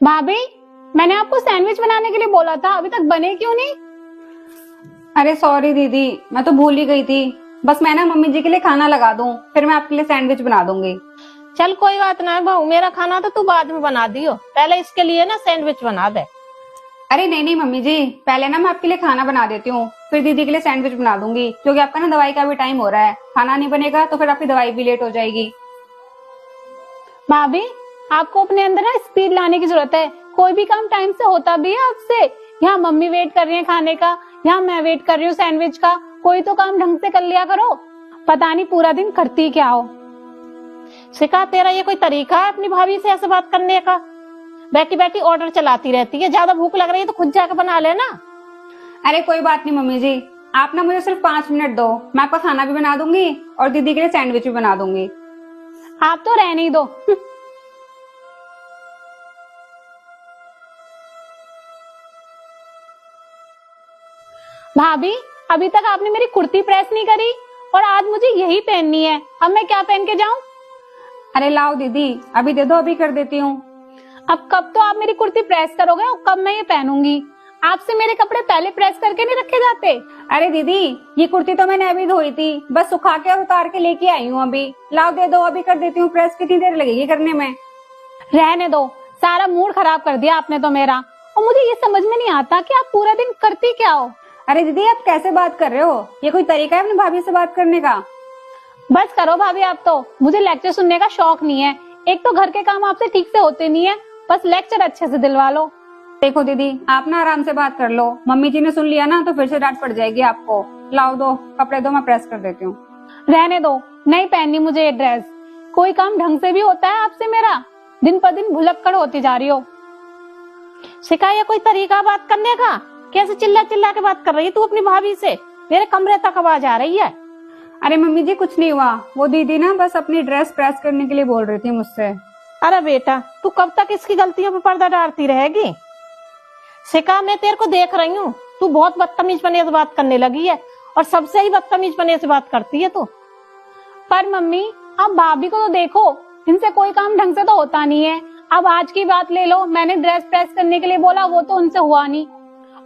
भाभी, मैंने आपको सैंडविच बनाने के लिए बोला था, अभी तक बने क्यों नहीं? अरे सॉरी दीदी, मैं तो भूल ही गई थी। बस मैं ना मम्मी जी के लिए खाना लगा दूं, फिर मैं आपके लिए सैंडविच बना दूंगी। चल कोई बात ना है बहू, मेरा खाना तो तू बाद में बना दियो, पहले इसके लिए ना सैंडविच बना दे। अरे नहीं नहीं मम्मी जी, पहले ना मैं आपके लिए खाना बना देती हूँ, फिर दीदी के लिए सैंडविच बना दूंगी, क्योंकि आपका ना दवाई का भी टाइम हो रहा है। खाना नहीं बनेगा तो फिर आपकी दवाई भी लेट हो जाएगी। भाभी, आपको अपने अंदर ना स्पीड लाने की जरूरत है। कोई भी काम टाइम से होता भी है आपसे। यहाँ मम्मी वेट कर रही है खाने का, यहाँ मैं वेट कर रही हूँ सैंडविच का। कोई तो काम ढंग से कर लिया करो। पता नहीं पूरा दिन करती क्या हो। शिका, तेरा ये कोई तरीका है अपनी भाभी से ऐसे बात करने का? बैठी बैठी ऑर्डर चलाती रहती है, ज्यादा भूख लग रही है तो खुद जाकर बना लेना। अरे कोई बात नहीं मम्मी जी, आप ना मुझे सिर्फ 5 मिनट दो, मैं आपका खाना भी बना दूंगी और दीदी के लिए सैंडविच भी बना दूंगी। आप तो रहने ही दो। भाभी, अभी तक आपने मेरी कुर्ती प्रेस नहीं करी और आज मुझे यही पहननी है। अब मैं क्या पहन के जाऊं? अरे लाओ दीदी, अभी दे दो, अभी कर देती हूँ। अब कब तो आप मेरी कुर्ती प्रेस करोगे और कब मैं ये पहनूंगी? आपसे मेरे कपड़े पहले प्रेस करके नहीं रखे जाते? अरे दीदी, ये कुर्ती तो मैंने अभी धोई थी, बस सुखा के और उतार के लेके आई हूँ अभी। लाओ दे दो, अभी कर देती हूँ प्रेस। कितनी देर लगेगी करने में? रहने दो, सारा मूड खराब कर दिया आपने तो मेरा। और मुझे ये समझ में नहीं आता कि आप पूरा दिन करती क्या हो। अरे दीदी, आप कैसे बात कर रहे हो? ये कोई तरीका है अपनी भाभी से बात करने का? बस करो भाभी, आप तो मुझे लेक्चर सुनने का शौक नहीं है। एक तो घर के काम आपसे ठीक से होते नहीं है, बस लेक्चर अच्छे से दिलवा लो। देखो दीदी, आप ना आराम से बात कर लो। मम्मी जी ने सुन लिया ना तो फिर से डांट पड़ जाएगी आपको। लाओ दो, कपड़े दो, मैं प्रेस कर देती हूँ। रहने दो, नहीं पहननी मुझे ये ड्रेस। कोई काम ढंग से भी होता है आपसे मेरा? दिन पर दिन भुलक्कड़ होती जा रही हो। शिका, ये कोई तरीका बात करने का? कैसे चिल्ला चिल्ला के बात कर रही है तू अपनी भाभी से? मेरे कमरे तक आवाज आ रही है। अरे मम्मी जी, कुछ नहीं हुआ। वो दीदी ना बस अपनी ड्रेस प्रेस करने के लिए बोल रही थी मुझसे। अरे बेटा, तू कब तक इसकी गलतियों पर पर्दा डालती रहेगी? शिका, मैं तेरे को देख रही हूँ, तू बहुत बदतमीज बने से बात करने लगी है और सबसे ही बदतमीज बने से बात करती है तू। पर मम्मी, आप भाभी को तो देखो, इनसे कोई काम ढंग से तो होता नहीं है। अब आज की बात ले लो, मैंने ड्रेस प्रेस करने के लिए बोला, वो तो उनसे हुआ नहीं।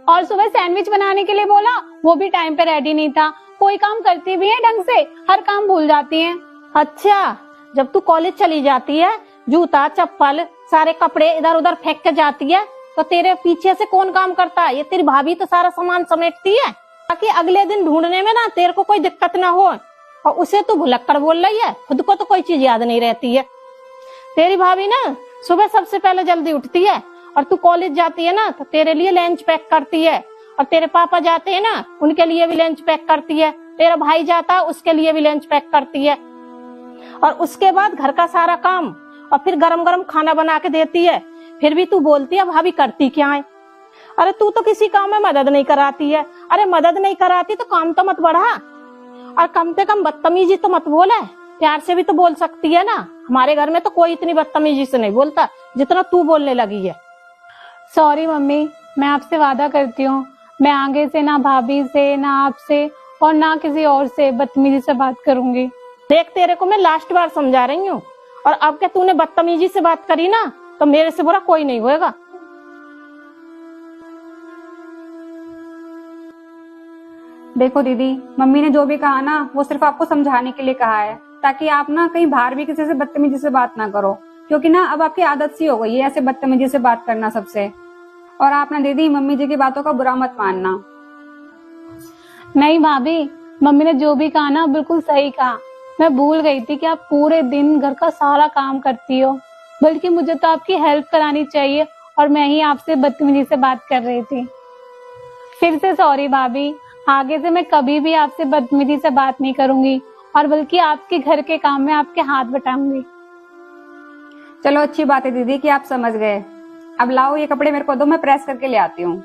और सुबह सैंडविच बनाने के लिए बोला, वो भी टाइम पे रेडी नहीं था। कोई काम करती भी है ढंग से, हर काम भूल जाती है। अच्छा, जब तू कॉलेज चली जाती है, जूता चप्पल सारे कपड़े इधर उधर फेंक के जाती है, तो तेरे पीछे से कौन काम करता है? ये तेरी भाभी तो सारा सामान समेटती है, ताकि अगले दिन ढूंढने में ना तेरे को कोई दिक्कत ना हो। और उसे तू भुलक्कड़ बोल रही है, खुद को तो कोई चीज याद नहीं रहती है। तेरी भाभी ना सुबह सबसे पहले जल्दी उठती है, और तू कॉलेज जाती है ना तो तेरे लिए लंच पैक करती है, और तेरे पापा जाते हैं ना उनके लिए भी लंच पैक करती है, तेरा भाई जाता है उसके लिए भी लंच पैक करती है, और उसके बाद घर का सारा काम, और फिर गरम गरम खाना बना के देती है। फिर भी तू बोलती है भाभी करती क्या है? अरे तू तो किसी काम में मदद नहीं कराती है। अरे मदद नहीं कराती तो काम तो मत बढ़ा, और कम से कम बदतमीजी तो मत बोले। प्यार से भी तो बोल सकती है ना। हमारे घर में तो कोई इतनी बदतमीजी से नहीं बोलता जितना तू बोलने लगी है। सॉरी मम्मी, मैं आपसे वादा करती हूँ, मैं आगे से ना भाभी से, ना आपसे और ना किसी और से बदतमीजी से बात करूंगी। देख, तेरे को मैं लास्ट बार समझा रही हूँ, और अब क्या तूने बदतमीजी से बात करी ना तो मेरे से बुरा कोई नहीं होएगा। देखो दीदी, मम्मी ने जो भी कहा ना वो सिर्फ आपको समझाने के लिए कहा है, ताकि आप ना कहीं बाहर भी किसी से बदतमीजी से बात ना करो, क्योंकि ना अब आपकी आदत सी हो गई है ऐसे बदतमीजी से बात करना सबसे। और आप ना दीदी मम्मी जी की बातों का बुरा मत मानना। नहीं भाभी, मम्मी ने जो भी कहा ना बिल्कुल सही कहा। मैं भूल गई थी कि आप पूरे दिन घर का सारा काम करती हो, बल्कि मुझे तो आपकी हेल्प करानी चाहिए, और मैं ही आपसे बदतमीजी से बात कर रही थी। फिर से सॉरी भाभी, आगे से मैं कभी भी आपसे बदतमीजी से बात नहीं करूंगी, और बल्कि आपके घर के काम में आपके हाथ बटाऊंगी। चलो अच्छी बात है दीदी कि आप समझ गए। अब लाओ ये कपड़े मेरे को दो, मैं प्रेस करके ले आती हूँ।